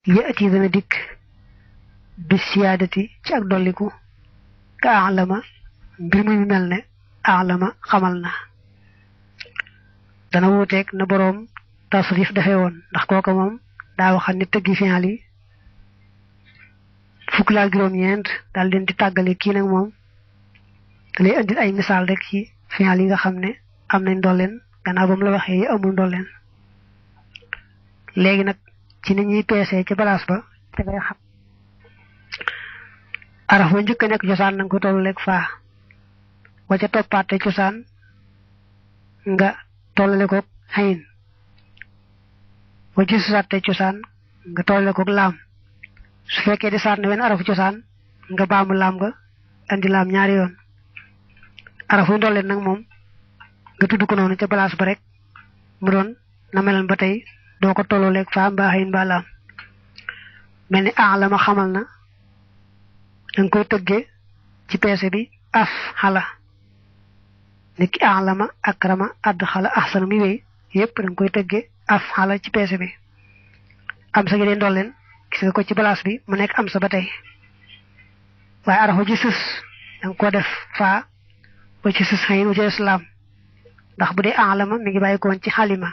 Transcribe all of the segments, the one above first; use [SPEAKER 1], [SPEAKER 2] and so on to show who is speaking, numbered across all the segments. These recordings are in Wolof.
[SPEAKER 1] yati dana dik bi siyadati ci ak doliku ka alama mbir mu melne alama xamal na dana wutek na borom tasrif defé won ndax koko mom da waxal ni teggi fi'al yi fuk la juroom ñent dal leen di tagale ki nak mom dalay andil ay misal rek ci fi'al yi nga xamne am nañ dolen gannaaw bam la waxe amul dolen légui nak ci ni ñi pc ci balance ba te ngay xam araf wa ñëk nek ciosan nang ko tollek fa wa ca topaté ciosan nga tollale ko hayn wa ci saté ciosan nga tollale ko lam su fekke di sat na ben arafu ciosan nga baamu lam nga andi lam ñaari yoon arafu dolen nak mom nga tuddu ko nonu ci balance ba rek mu don na melan ba tay do ko tollolek fa ba hayn ba lam melni a'lama xamal na dang koy tëgge ci pc bi af hala niki a'lama akrama adkhala ahsana mi wey yépp dang koy tëgge af hala ci pc bi am sa ngeen dolen gis nga ko ci place bi mu nek am sa batay way arafu ci sus dang ko def fa ba ci sus hayn ci islam ndax bu dee a'lama mi ngi bayiko won ci halima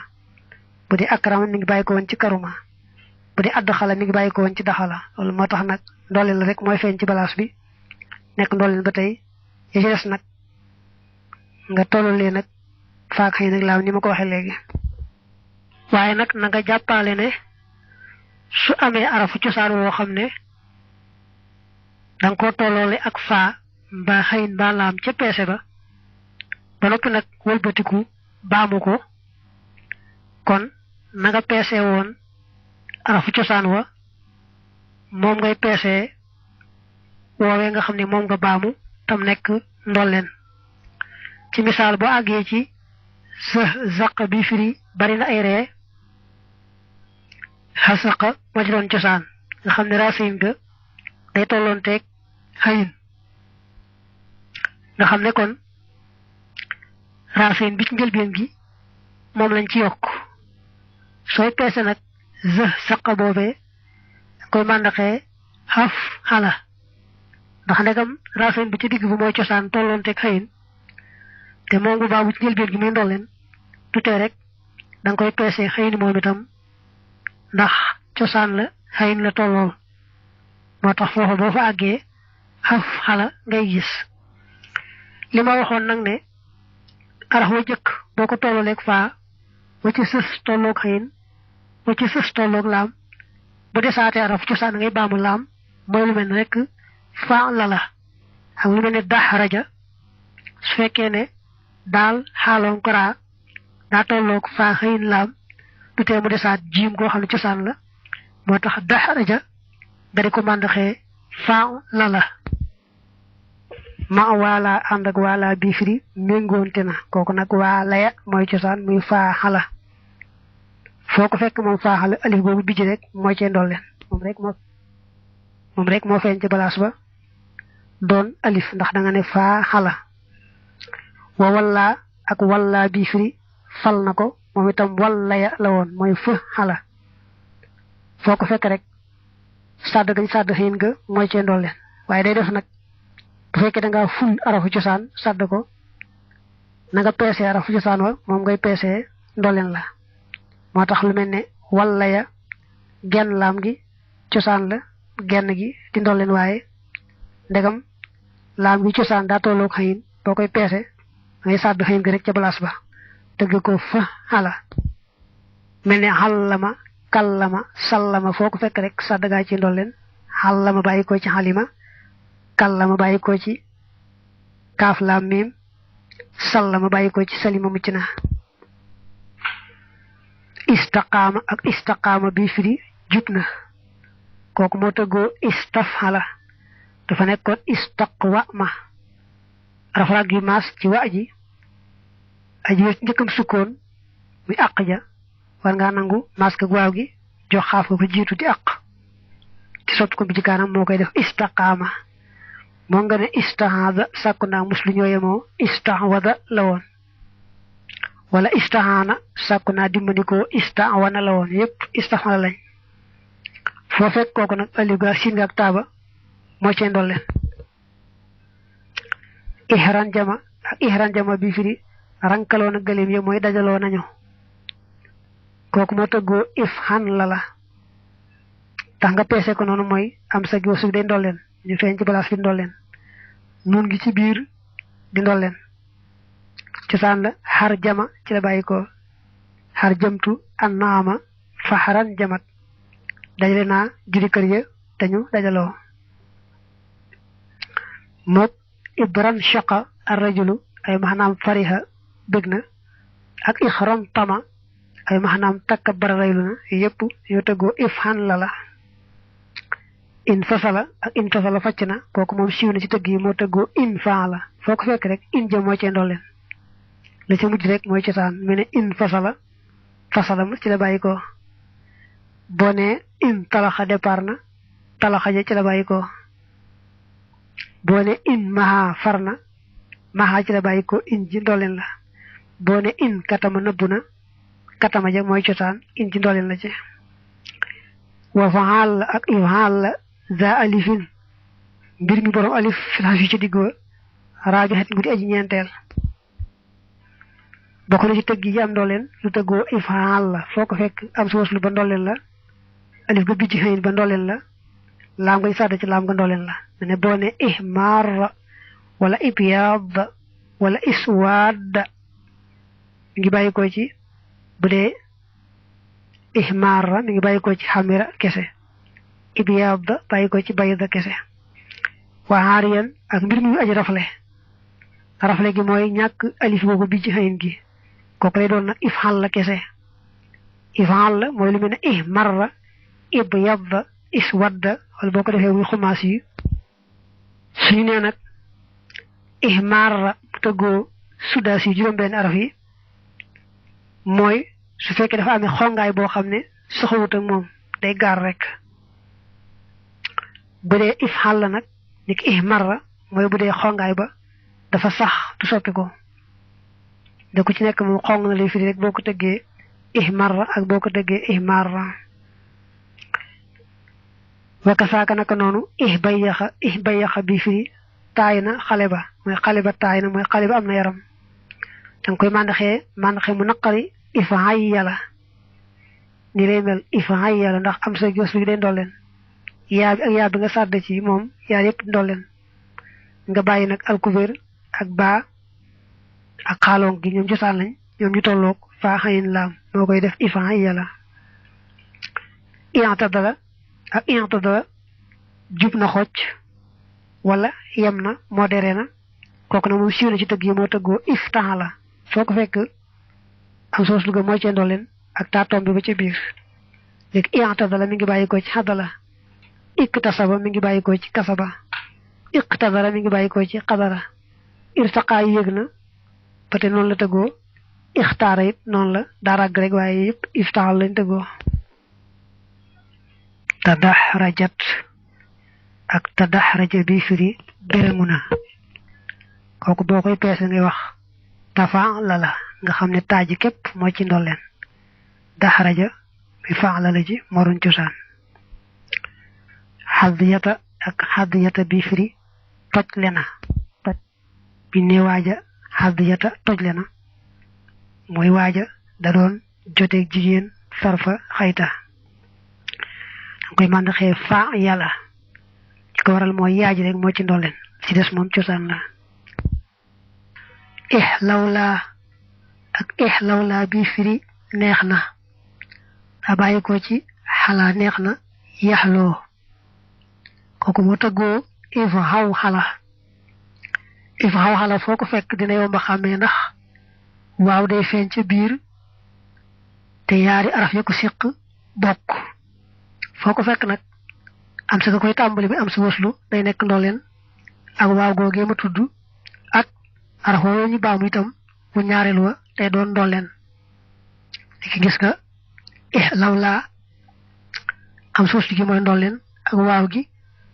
[SPEAKER 1] bu dee akrama mi ngi bayiko won ci karuma bu dee adkhala mi ngi bayiko won ci dakhala lolu motax nak dolel rek moy feñ ci balance bi nek dolel batay ya ci dess nak nga tolole nak faak xey nak laaw ni mako waxe legi waye nak na nga jappale ne su amé arafu ciosan wo xamne dang ko tolole ak fa ba xeyn ba laam ci pc ba nopi nak wolbatiku baamuko kon na nga pc won arafu ciosan wa mom ngay pc wowe nga xamni mom nga baamu tam nek ndolen ci misal bo agge ci zaq bi firi bari na ay re hasaqa majron ciosan nga xamni racine ga day tolontek hayn nga xamne kon racine bi ci ngel ben gi mom lañ ci yok soy pese nak saqa bobé koy mandaxé haf hala ndax ndegam racine bi ci digg bu moy ciosan tolontek hayn te mo ngu baabu ci jëlbel gi muy ndolen tuté rek dang koy pc hayn mom itam ndax ciosan la hayn la tolol motax fofu bo fa agge haf hala ngay gis lima waxon nak ne araf wa jëk boko tololek fa wa ci sës tolok hayn wa ci sës tolok lam bu desaté araf ciosan ngay baamu lam moy lu mel rek fa la ak lu mel dahraja su fekkee ne dal halon kora da tolok fa hayn lam du té mu desat jim go xamni ciosan la motax dahraja dari ko mandaxé fa la ma wala and ak wala bi firi mengonté na koku nak wala ya moy ciosan muy fa hala foko fekk mom fa hala alif bobu bijji rek moy ci ndolen mom rek mo feñ ci balance ba don alif ndax da nga ne fa hala wa walla ak walla bi firi fal nako mom itam walla ya la won moy fa hala foko fekk rek sad gañ sad xeen nga moy ci ndolen waye day def nak bu fekke da nga ful arafu ciosan sad ko na nga pc arafu ciosan wa mom ngay pc ndolen la motax lu melne walla ya genn lam gi ciosan la genn gi di ndolen waye ndegam lam gi ciosan da tolok xayin bokoy pc ngay sad xayin gi rek ci place ba deug ko fa hala melne halama kallama sallama foko fek rek sad ga ci ndolen halama bayiko ci halima kallama bayiko ci kaf lam mim sallama bayiko ci salima muccina istaqama ak istaqama bi firi jutna koku mo teggo istafhala dafa nekkon istaqwa ma rafra gi mas ci waji aji ñeukam sukon muy aqja war nga nangu mas ka gwaw gi jox xaf ko jitu di aq ci sot ko bi ci kanam mo koy def istaqama mo nga ne istahada sakuna muslu ñoyemo istahwada lawon wala istahana sakuna dimbandiko istawana lawon yep istahana lañ fo fek koku nak alif ga sin ga ak taba mo ci ndollen ihran jama bi firi rankalo na galem ye moy dajalo nañu koku mo teggo ifhan lala tax nga pese ko nonu moy am sa gi wasu day ndollen ñu feñ ci place bi ndollen nun gi ci biir di ndollen ci san la har jama ci la bayiko har jamtu annama fahran jamat dajale na juri kër ya dañu dajalo mok ibran shaqa ar-rajulu ay mahnam fariha begna ak ikhram tama ay mahnam takabbar rayluna yépp yo teggo ifhan lala in fasala ak in fasala faccna koku mom siiwna ci tegg yi mo teggo in faala foko fek rek in jëm mo ci ndolen la ci mujj rek moy ci tan mene in fasala ci la bayiko boné in talaxa déparna talaxa ci la bayiko boné in maha farna maha ci la bayiko in ji ndolen la boné in katama nebuna katama ja moy ci tan in ji ndolen la ci wa faal ak ifal za alifin mbir mi borom alif fi ci diggo rabihat ngudi aji ñentel bokku na ci tegg yi am ndolen lu teggo ifal foko fek am sos lu ba ndolen la alif ga bijji hayn ba ndolen la lam ngay sadda ci lam ga ndolen la ne boné ihmar wala ibyad wala iswad ngi bayiko ci budé ihmar ngi bayiko ci hamira kesse ibyad bayiko ci bayda kesse wa hariyan ak mbir mi aji rafle gi moy ñak alif boko bijji hayn gi koku lay doon nak ifhal la kesse ifhal moy lu melni ihmar ibyad iswad wala boko defé muy khumasi suñu né nak ihmar teggo sudasi juroom ben araf yi moy su fekke dafa amé xongay bo xamné soxawut ak mom day gar rek budé ifhal la nak nik ihmar moy budé xongay ba dafa sax du soppi ko da ku ci nek mo xong na lay fi rek boko teggé ihmar ak boko teggé ihmar wakasaka naka nonu ihbayyaha bi fi tayna xale ba moy xale ba tayna moy xale ba amna yaram dang koy mandaxé mu naqari ifayala ni lay mel ifayala ndax am sa joss bi day ndolen ya ak ya bi nga sadd ci mom ya yépp ndolen nga bayyi nak alkuber ak ba ak xalon gi ñom jossal lañ ñom ñu tollok fa xayin lam mo koy def ifayala i'tadala ak i'tadala jubna xocc wala yamna modéré na koku na mo siiwna ci tegg yi mo teggo iftahala foko fekk am sos lu ga mo ci ndolen ak ta tombe ba ci biir nek i'tadala mi ngi bayiko ci hadala iktasaba mi ngi bayiko ci kasaba iqtadara mi ngi bayiko ci qadara irtaqa yegna paté non la teggo ikhtara it non la dara rek waye yep iftahal lañ teggo tadahrajat ak tadahraja bi firi beremuna koku bokoy pesse ngay wax tafa'ala la nga xamne taaji kep mo ci ndolen dahraja bi fa'ala la ji morun ciosan hadiyata ak hadiyata bi firi toj lena bi ne waja hadiyata toj lena moy waja da doon jote jigen farfa xayta koy mandaxé fa yalla ko waral moy yaaji rek mo ci ndolen ci dess mom ciosan la ihlawla ak ihlawla bi firi neexna da bayiko ci hala neexna yahlo koku mo taggo ifhaw hala foko fekk dina yomba xamé ndax waaw day feñ ci biir te yaari araf ya ko sekk bok foko fekk nak am sa koy tambali bi am sa waslu day nek ndolen ak waaw goge ma tuddu ak araf wo ñu baamu itam bu ñaarel wa tay doon ndolen ci gis nga lawla am sa waslu gi moy ndolen ak waaw gi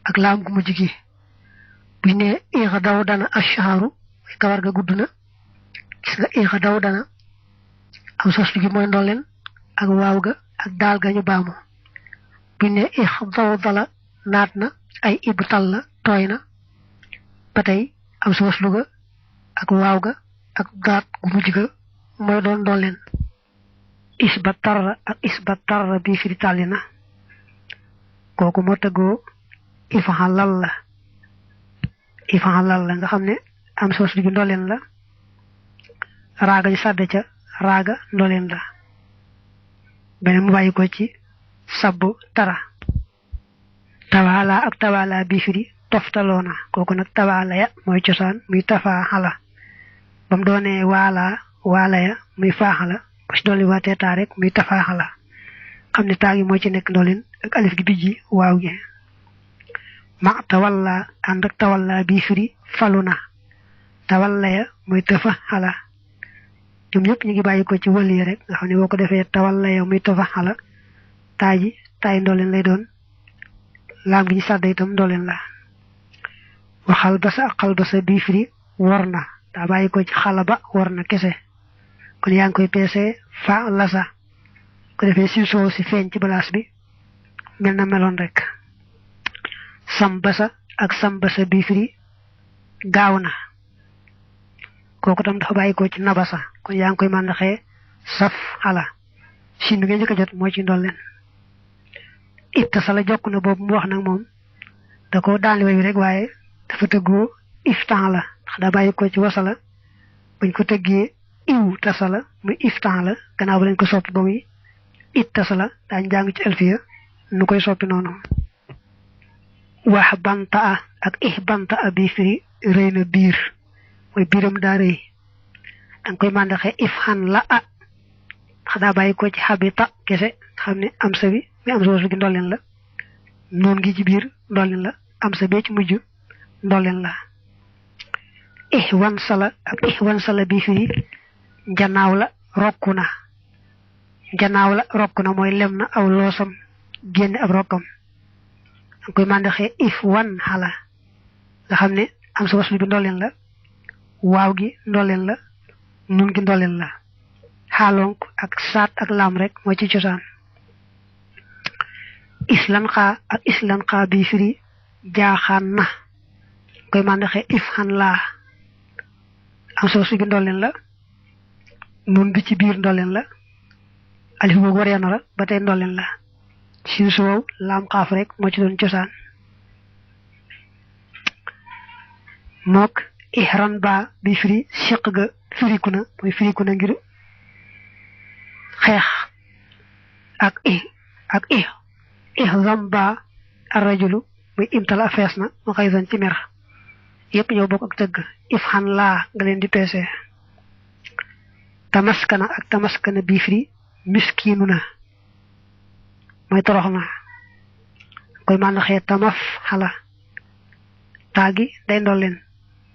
[SPEAKER 1] ak laam gu mujj gi bu ne daw dana ashharu kawar ga gudduna gis nga daw dana am sa waslu gi moy ndolen ak waaw ga ak dal ga ñu baamu bu ne ixdawdala naat na ay ibtal la tooy na ba tey am sa waslu ga ak waaw ga ak daat gu mujj ga mooy doon leen isbatarra ak isbatarra bi firi tàlli na kooku moo tëggoo ifaxalal la nga xam ne am sa waslu gi ndooleen la raaga ñu sàdde ca raaga ndooleen la beneen mu bàyyi ko ci sabbu tara tawaala ak tawaala bi firi toftaloona kooku nag tawaala ya mooy cosaan muy tafaaxala bam doonee waala ya muy faaxala ba ci dolli waatee taa rek muy tafaaxala xam ne taa gi moo ci nekk ndooleen ak alif gi bijji waaw gi ma tawalla ànd ak tawalla bi firi falu na tawalla ya muy tafaaxala ñoom ñëpp ñu ngi bàyyi ko ci wëli rek nga xam ne boo ko defee tawalla ya muy tafaaxala taaji taay ndooleen lay doon laam gi ñu sàdda itam ndooleen la waxal basa ak xal basa bii firi war na daa bàyyi ko ci xalaba war na kese kon yaa ngi koy peese fa lasa ko defee si soo si feeñ ci balaas bi mel na meloon rek sam basa ak sam basa bii firi gaaw na kooku tam dafa bàyyi ko ci nabasa kon yaa ngi koy màndaxee saf xala sin bi nga njëkk a jot moo ci ndolleen ittasala jokk na boobu mu wax nag moom da ko daanli way rek waaye dafa tëggoo iftan la ndax daa bàyyi ko ci wasala bañ ko tëggee iw tasala muy iftan la gannaaw ba lañ ko soppi ba muy ittasala daañ jàng ci alfiya nu koy soppi noonu wax banta a ak ih banta a bi firi rëy na biir mooy biiram daa rëy danga koy màndaxee if xan la a ndax daa bàyyi ko ci xabita kese xam ne am sa bi mi am sa wasu gi ndolleen la noon gi ci biir ndolleen la am sa bee ci mujj ndolleen la ihwan sala bi firi njanaaw la rokku na mooy lem na aw loosam génne ab rokkam danga koy màndaxee ihwan xala nga xam ne am sa wasu bi ndolleen la waaw gi ndolleen la nun gi ndolleen la xaalonk ak saat ak laam rek moo ci cosaan islan xaa bi firi jaaxaan na koy màndaxee if xan laa am soo sugi ndolleen la nun bi ci biir ndolleen la alif boobu war yana la ba tey ndolleen la sin soow laam xaaf rek moo ci doon cosaan mook ihran ba bi firi siq ga firiku na mooy firiku na ngir xeex ak ihzam ba arrajulu muy imtala fees na mu xaysan ci mer yépp ñoo bokk ak tëgg if xan laa nga leen di peese tamaskana bii firi miskiinu na mooy torox na koy màndaxee tamaf xala taa gi day ndolleen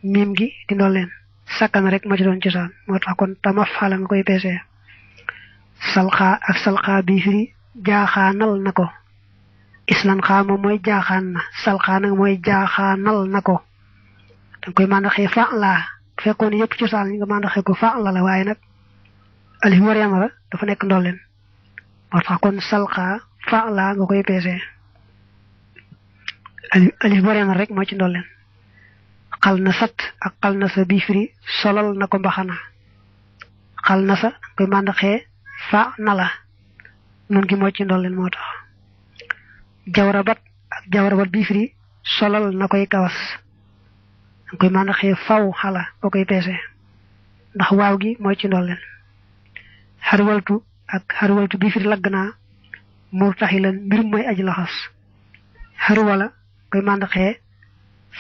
[SPEAKER 1] miim gi di ndolleen sakkan rek moo ci doon cosaan moo tax kon tamaf xala nga koy peese salxaa bii firi jaaxaanal na ko islan xaa moom mooy jaaxaan na salxaa nag mooy jaaxaanal na ko danga koy màndaxee fa laa bu fekkoon yëpp cosaan ñi nga màndaxee ko fa la waaye nag alif war yana la dafa nekk ndolleen moo tax kon salxaa fa laa nga koy peese alif war yana rek moo ci ndolleen xal na sat ak xal na sa bii firi solal na ko mbaxana xal na sa danga koy màndaxee fa na la nun gi moo ci ndolleen moo tax jawrabat ak jawrabat bii firi solal na koy kawas danga koy màndaxee faw xala boo koy peese ndax waaw gi moo ci ndolleen xarwaltu ak xarwaltu bii firi lagg naa murtaxilan mbir mooy aji laxas xarwala koy màndaxee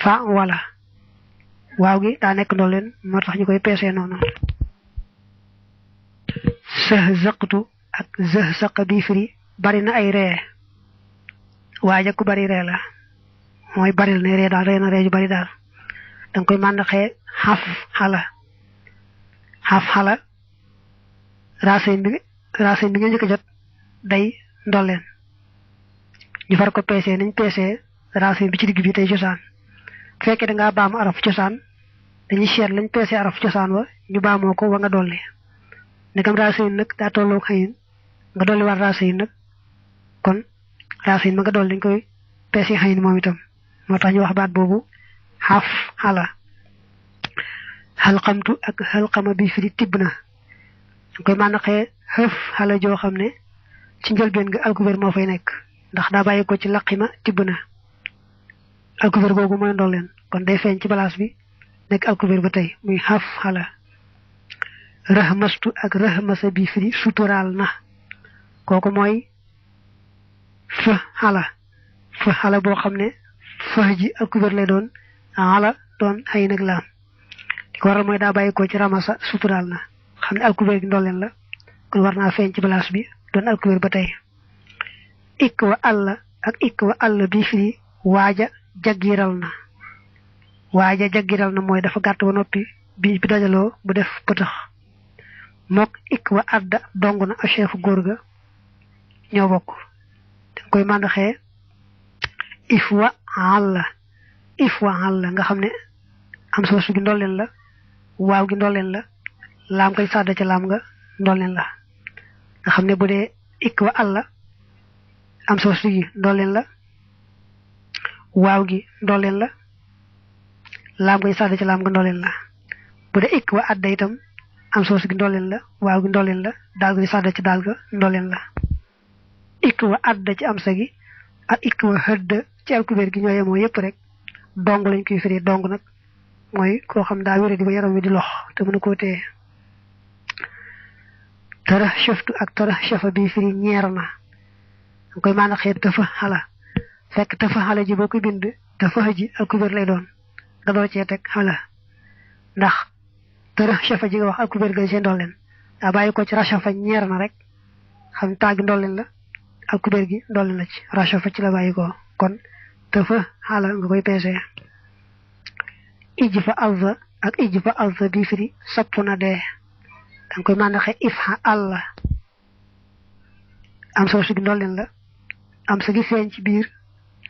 [SPEAKER 1] fa wala waaw gi daa nekk ndolleen moo tax ñu koy peese noonu sëh zaqtu ak zëh saqa bii firi bari na ay ree waaja ku bari ree la mooy baril ne ree daal ree na ree ju bari daal danga koy màndaxee xaf xala racine bi nga njëkk a jot day ndolleen ñu far ko peese nañ peese racine bi ci digg bi tey cosaan fekkee da ngaa baamu araf cosaan dañuy seet lañ peese araf cosaan wa ñu baamoo ko wa nga dolli ndegam racine nag daa tolloo xëyin nga dolli war racine nag kon raasin ma nga dool dañ koy peese xayin moom itam moo tax ñu wax baat boobu xaf xala xalxamtu ak xalxama bi firi tibb na dañ koy màndaxee xëf xala joo xam ne ci njëlbeen nga alkubeer moo fay nekk ndax daa bàyyi ko ci laqima tibb na alkubeer googu mooy ndolleen kon day feeñ ci balaas bi nekk alkubeer ba tey muy xaf xala rahmastu ak rahmasa bi firi suturaal na kooku mooy fa xala boo xam ne fa ji alkubeer lay doon xala doon xëy nag laam di ko waral mooy daa bàyyi ko ci ramasa suturaal na xam ne alkubeer gi ndolleen la kon war naa feeñ ci balaas bi doon alkubeer ba tey ikk wa àll ak ikk wa àll bi firi waaja jaggiral na mooy dafa gàtt ba noppi bi dajaloo bu def pëtëx mook ikk wa adda dong na a chefu góor ga ñoo bokk dañ koy màndaxee if wa àll nga xam ne am soosu gi ndolleen la waaw gi ndolleen la laam koy sàdda ca laam nga ndolleen la nga xam ne bu dee ikk wa àll am soosu gi ndolleen la waaw gi ndolleen la laam koy sàdda ca laam nga ndolleen la bu dee ikk wa adda itam am soosu gi ndolleen la waaw gi ndolleen la daal koy sàdda ca daal ga ndolleen la ikk wa adda ci am sa gi ak ikk wa xëdd ci alkubeer gi ñoo yemoo yépp rek dong lañ koy firi dong nag mooy koo xam daa wéré di ba yaram wi di lox te mën a koo téye tara cheftu ak tara chefa bi firi ñeer na danga koy maana xeet dafa xala fekk dafa xala ji boo koy bind dafa ji alkubeer lay doon nga doo cee teg xala ndax tara chefa ji nga wax alkubeer ga seen ndolleen daa bàyyi ko ci rachafa ñeer na rek xam taagi ndolleen la alkubeer gi ndolleen la ci rachafa ci la bàyyi ko kon dafa xala nga koy peese ij fa alza ak ij fa alza bi firi sapp na dee danga koy màndaxe if xa àll am soosu gi ndolleen la am sa gi feeñ ci biir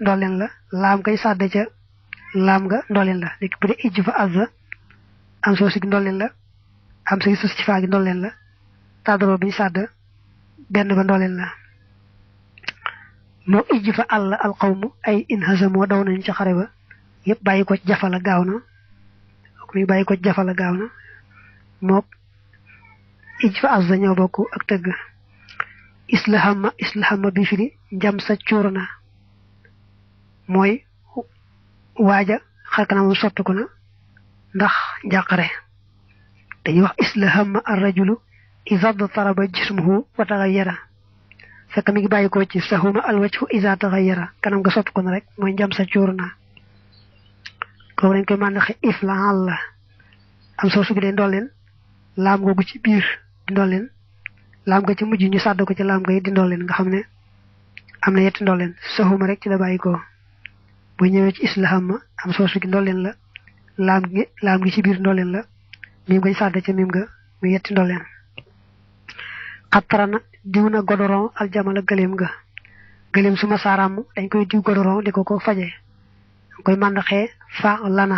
[SPEAKER 1] ndolleen la laam koy sàdda ca laam nga ndolleen la léegi bu dee ij fa alza am soosu gi ndolleen la am sa gi sos ci faa gi ndolleen la tàddaroo bi ñu sàdd benn ba ndolleen la moo ij fa àll alqawmu ay inhasamoo daw nañ ca xare ba yëpp bàyyi ko ci jafala gaaw na muy bàyyi ko ci jafala gaaw na mook ij fa azza ñoo bokk ak tëgg islahama bi firi njam sa cuur na mooy waaja xarkanamam soppiku na ndax njàqare dañuy wax islahama ar-rajulu iza daraba jismuhu wa taghayyara fekk mi ngi bàyyi ko ci sahuma al-wajhu iza taghayyara kanam nga soppiku na rek mooy njam sa cuur na kooku dañ koy màndaxe if la àll am soosu gi day ndolleen laam googu ci biir di ndolleen laam nga ci mujj ñu sàdd ko ci laam nga yi di ndolleen nga xam ne am na yetti ndolleen sahuma rek ci la bàyyi ko bu ñëwee ci islahama am soosu gi ndolleen la laam gi ci biir ndolleen la miim nga ñu sàdd ca miim nga mu yetti ndolleen xattarana diw na godoron aljamala gëléem su ma saaraam dañ koy diw godoron di ko faje dañ koy màndaxee fa lana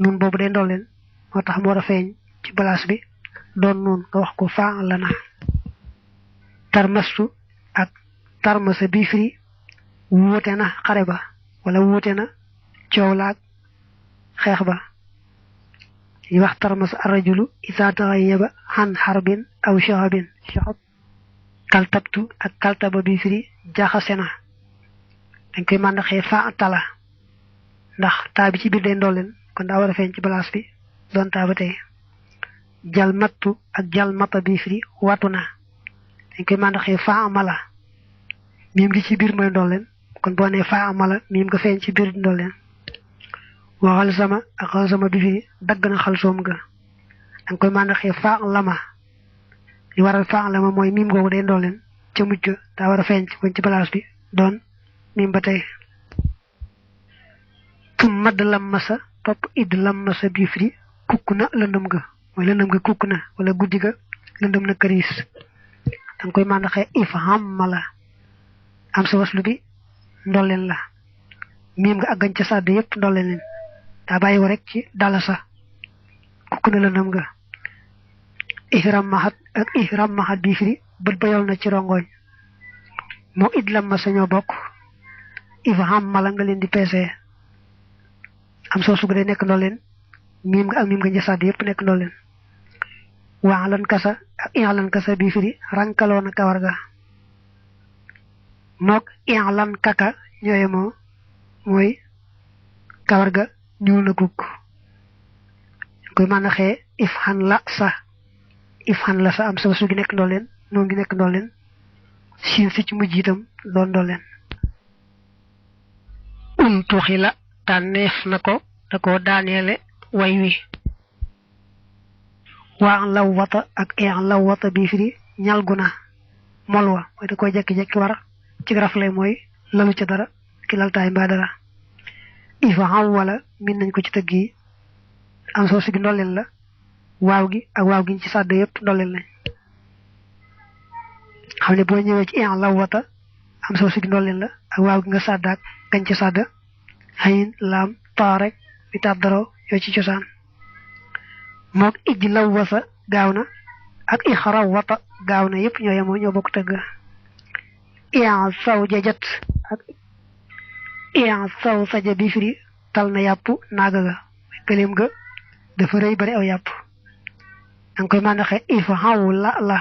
[SPEAKER 1] nun boobu day ndolleen moo tax mu war a feeñ ci balaas bi doon nun nga wax ko fa lana tarmastu ak tarmasa bi firi wuute na xare ba wala wuute na coow laag xeex ba yi wax tarmasa arrajulu isa taxayyaba xan xarbin aw shahabin shahab kaltabtu ak kaltaba bi firi jaxase na dañ koy màndaxee fa tala ndax taa bi ci biir day ndolleen kon daa war a feeñ ci balaas bi doon taa ba tey jal mattu ak jal mata bi firi watu na dañ koy màndaxee fa mala miim gi ci biir mooy ndolleen kon boo nee fa mala miim nga feeñ ci biir ndolleen wa xalsama ak xalsama bi firi dagg na xalsoom ga dañ koy màndaxee fa lama li waral fa lama mooy miim googu day ndolleen ca mujj ga daa war a feeñ ci balaas bi doon miim ba tey tum madd lammasa topp idd lammasa bi firi kukk na lëndëm ga mooy lëndëm ga kukk na wala guddi ga lëndëm na këriis danga koy màndaxee if hammala am sa waslu bi ndolleen la miim nga àggañ ca sàdd yépp ndolleen leen daa bàyyi wa rek ci dala sa kukk na lëndëm ga ihram mahat ak ihram mahat bi firi bët ba yol na ci rongoñ mo idlam ma sañoo bokk ifham mala nga leen di peese am soosu day nekk ndolleen mim nga ak mim nga jassad yépp nekk ndolleen wa'lan kasa ak i'lan kasa bi firi rankaloona kawar ga mok i'lan kaka ñoy mo moy kawar ga ñuul na kuk koy manaxé ifhan la sa am soosu gi nekk ndolleen no ngi nekk ndolleen sin ci mujj itam doon ndolleen tuxila tanef nako da ko daanele way wi wa law wata ak law wata bi firi ñalguna molwa moy da ko jekki war ci graf lay moy lalu ci dara ki laltay ba dara ifa wala min nañ ko ci teggi am so ci ndollen la waaw gi ak waaw gi ci sadd yépp ndollen lañ xamne bo ñëwé ci law wata am so ci ndollen la ak waaw gi nga saddak gañ ci sadd hayin lam tarek bi tabdaro yo ci ciosan mok ijji law wasa gaawna ak ikhraw wata gaawna yépp ñoy mo ñoo bokk teug saw jajat ak saw saja bi firi tal na yapp naga ga kelem ga dafa reey bari aw yapp dang koy manaxé ifa hawla la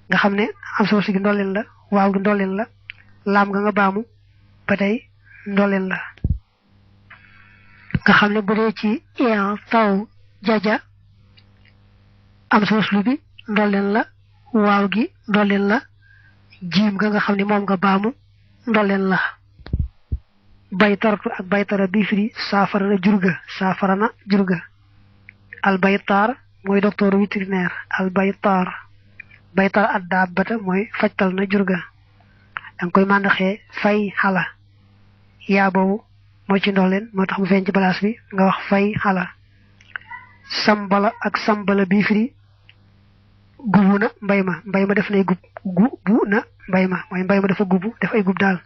[SPEAKER 1] nga xamné am so ci ndollen la waaw gi ndollen la lam nga baamu batay ndollen la nga xamné bu dé ci saw jaja am soslu bi ndollen la waaw gi ndollen la jim nga xamni mom nga baamu ndollen la baytartu ak baytara bi firi safarana jurga al baytar moy docteur vétérinaire al baytar adabata moy fajtal na jurga dang koy mandaxé fay hala ya bobu mo ci ndollen motax mu feñ ci place bi nga wax fay hala sambala ak sambala bi firi gubuna mbayma def nay gubuna mbayma moy mbayma dafa gubu def ay gub dal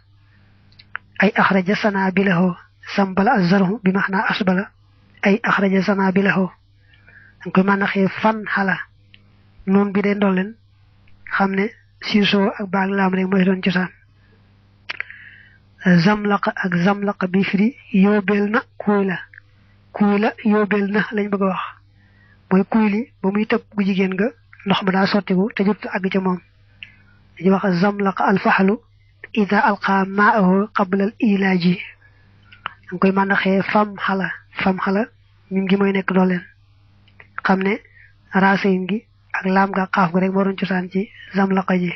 [SPEAKER 1] ay akhraja sanabilahu sambala azzaru bi mahna asbala ay akhraja sanabilahu dang koy manaxé fan hala non bi de ndollen xamne siso ak baag lam rek moy don ciosan zamlaqa ak zamlaqa bi firi yobelna kuyla yobelna lañ bëgg wax moy kuyli ba muy tepp gu jigen nga ndox ma da sottiku te jott ag ci mom dañu wax zamlaqa al fahlu idha alqa ma'ahu qabla al ilaji dang koy manaxé fam hala ñim gi moy nek dolen xamne racine gi ak lam ga xaf rek mo doon ciosan ci zamlaqa ji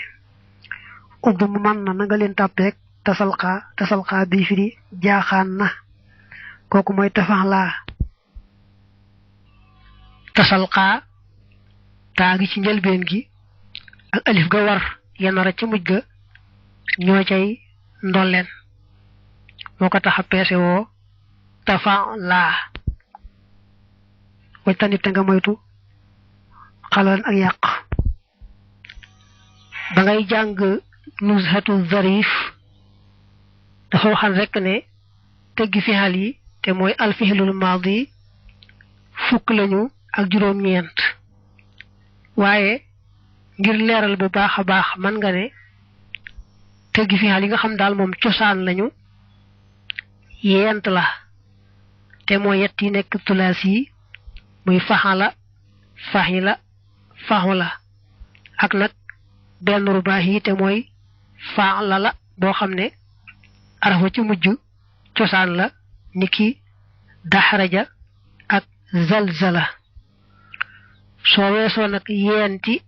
[SPEAKER 1] ubbu man na nga len tapé tasalqa bi firi jaaxaan na koku moy tafaxla tasalqa taagi ci njëlbeen gi ak alif ga war yanara ci mujj ga ñoo cay ndolleen moko taxa peese woo tafaxla way tanit nga moytu xalan ak yàq ba ngay jàng nuzhatu zarif dafa waxal rek ne teggi fi hal yi te moy al fihlul madi fukk lañu ak juroom ñent waye ngir leral bu baaxa baax man nga ne teggi fi hal yi nga xam dal mom ciosan lañu yent la te moy yetti nek tulasi muy fahala fahila fahula ak nak ben rubahi te moy fa'la la bo xamne arafu ci mujju ciosan la niki dahraja ak zalzala so weso nak yenti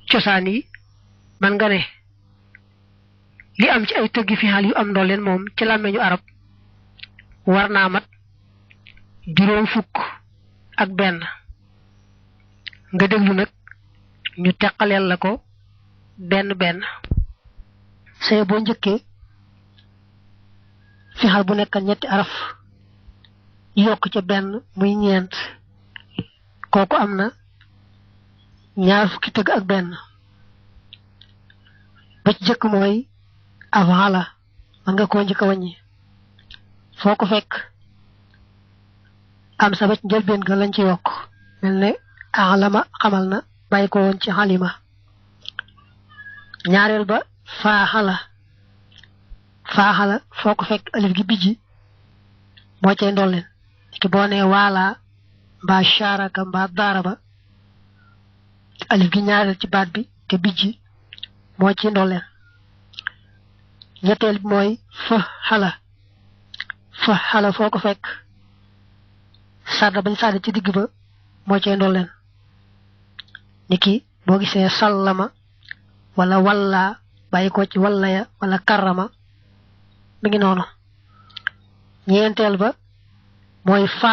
[SPEAKER 1] ciosan yi man nga ne li am ci ay teggi fi hal yu am dolen mom ci lameñu arab warna mat juroom fukk ak ben nga deglu nak ñu teqalel la ko ben sey bo ñëkke fi hal bu nekk ñetti araf yok ci ben muy ñent koku amna ñaar fukki teug ak ben ba ci jëk moy avala man nga ko ñëk wañi foko fekk am sa ba ci jël ben ga lañ ci yok melne alama xamal na bay ko won ci halima ñaarel ba faaxala foo ko fekk alif gi bijji moo cay ndolleen ki boo nee waala mbaa sharaka mbaa daraba alif gi ñaareel ci baat bi te bijji moo ci ndolleen ñetteel bi mooy fa xala foo ko fekk sadda bañ sadda ci digg ba moo cay ndolleen niki boo gisee sallama wala walla bàyyi ko ci walla ya wala karrama mi ngi noonu ñeenteel ba mooy fa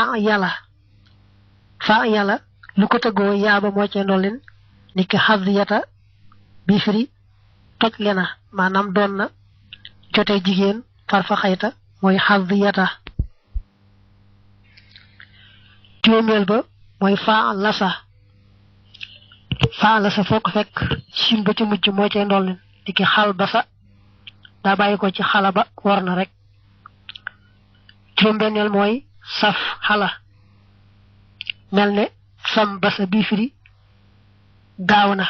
[SPEAKER 1] yàlla lu ko tëggoo yaaba moo cee ndolleen niki xadiyata bi firi toj lena maanaam doon na jotee jigéen farfa xayta mooy xadiyata juróomeel ba mooy fa lasa foo ko fekk sin ba ci mujj moo cee ndolleen niki xal basa daa bàyyi ko ci xala ba war na rek juróom-benneel mooy saf xala mel ne sam basa bii firi gaaw na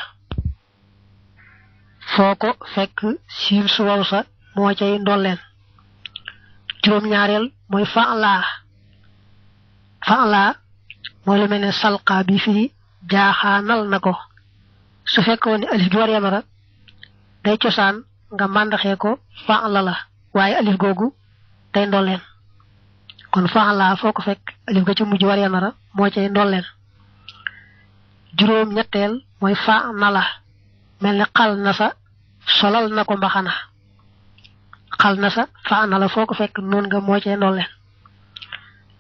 [SPEAKER 1] foo ko fekk siin su waw sa moo cay ndolleen juróom-ñaareel mooy fa'laa mooy lu mel ne salqa bii firi jaaxaanal na ko su fekkoon ne alif gi war yamara day cosaan nga màndaxee ko fa'la la waaye alif googu day ndolleen kon fa'la foo ko fekk alif ga ci mujj war yamara moo cay ndolleen juróom ñetteel mooy fa'nala mel ne xal na sa solal na ko mbaxana xal na sa fa'nala foo ko fekk noon nga moo cay ndolleen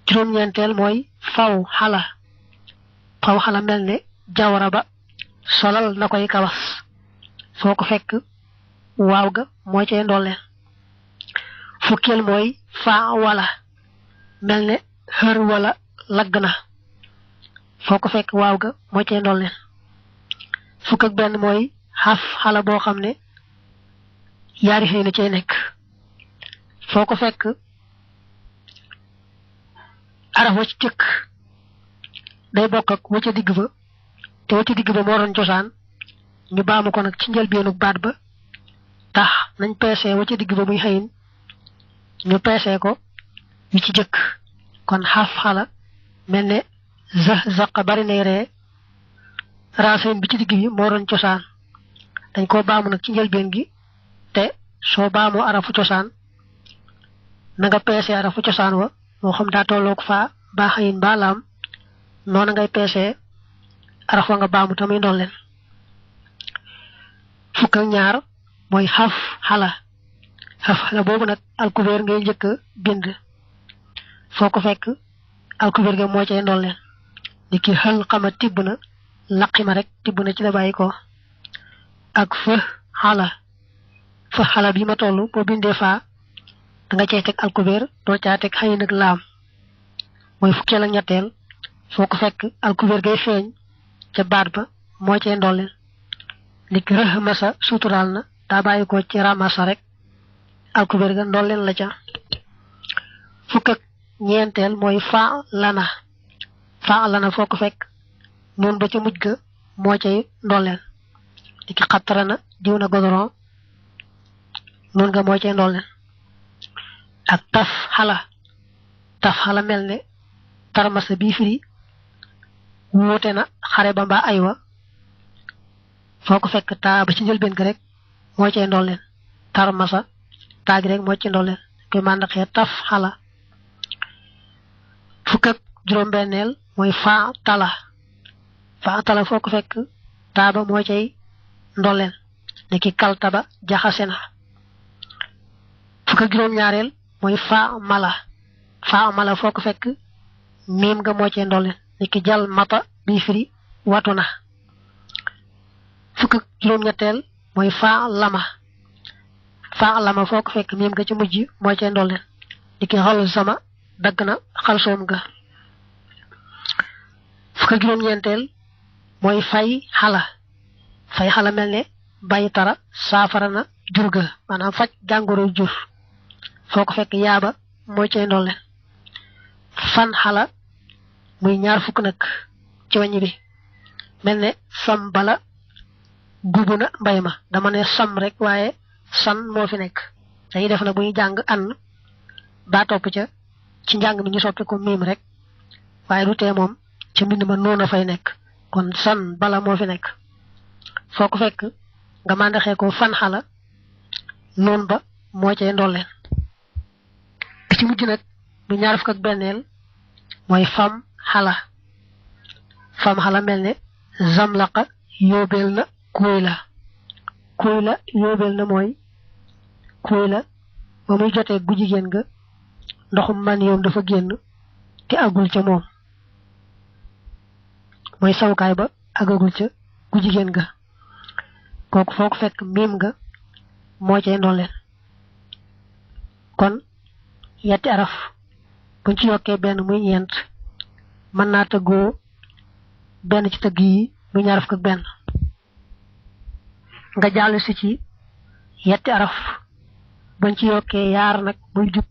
[SPEAKER 1] juróom ñeenteel mooy faw xala mel ne jawra ba solal na koy kawas foo ko fekk waaw ga moo cay ndolleen fukkeel mooy faa wala mel ne xër wala lagg na foo ko fekk waaw ga moo cay ndolleen fukk ak benn mooy xaf xala boo xam ne yaari xëy na cay nekk foo ko fekk araf wa ci jëkk day bokk ak wa ca digg ba te wa ca digg ba moo doon cosaan ñu baamu ko nag ci njëlbeenu baat ba tax nañ peesee wa ca digg ba muy xëyin ñu peesee ko yu ci jëkk kon xaf xala mel ne zaqa bari nay ree racine bi ci digg bi moo doon cosaan dañ koo baamu nag ci njëlbeen gi te soo baamoo arafu cosaan na nga peesee arafu cosaan wa moo xam daa tolloog faa baa xëyin baa laam noona ngay peesee araf wa nga baamu tamuy ndolleen fukk ak ñaar mooy xaf xala boobu nag alkubeer ngay njëkk bind foo ko fekk alkubeer ga moo cay ndolleen ni ki xël xama tibb na laqima rek tibb na ci la bàyyi ko ak fa xala bi ma toll boo bindee faa da nga cay teg alkubeer doo caa teg xëy nag laam mooy fukkeel ak ñetteel foo ko fekk alkubeer gay feeñ ca baat ba moo cay ndolleen ni ki rëx masa suturaal na daa bàyyi ko ci ramasa rek alkubeer ga ndolleen la ca fukk ak ñeenteel mooy faa lana foo ko fekk noonu ba ca mujj ga moo cay ndolleen ni ki xattara na diw na godoron noonu nga moo cay ndolleen ak taf xala mel ne tarmasa bii firi wuute na xare ba mbaa aywa foo ko fekk taa ba ci njëlbeen ga rek moo cay ndolleen tarmasa taa gi rek moo ci ndolleen koy màndaxee taf xala fukk ak juróom-benneel mooy faa tala foo ko fekk taa ba moo cay ndolleen ni ki kaltaba jaxase na fukk ak juróom-ñaareel mooy faa mala foo ko fekk miim nga moo cee ndolleen ni ki jal mata bii firi watu na fukk ak juróom-ñetteel mooy faa lama foo ko fekk miim nga ci mujj moo cee ndolleen ni ki xal sama dagg na xalsoom ga fukk ak juróom-ñeenteel mooy fay xala mel ne bàyyi tara saafara na jur ga maanaam faj jàngoro jur foo ko fekk yaaba moo cay ndolleen fan xala muy ñaar fukk nag ci wàññi bi mel ne sam bala gubu na mbay ma dama ne sam rek waaye san moo fi nekk dañuy def na bu ñu jàng an ba topp ca ci njàng mi ñu soppi ko miim rek waaye du tee moom ca mbind ma noonu fay nekk kon san bala moo fi nekk foo ko fekk nga màndaxee ko fan xala noonu ba moo cay ndolleen bi ci mujj nag bu ñaar fukk ak benneel mooy fam xala mel ne zamlaqa yóobeel na kuy la yóobeel na mooy kuy la ba muy jotee gu jigéen ga ndoxum man yoom dafa génn te agul ca moom mooy sawukaay ba agagul ca gu jigéen ga kooku foo ko fekk miim ga moo cay ndolleen kon yetti araf buñ ci yokkee benn muy ñeent mën naa tëggoo benn ci tëgg yi muy ñaar fukk ak benn nga jàll si ci yetti araf buñ ci yokkee yaar nag muy jub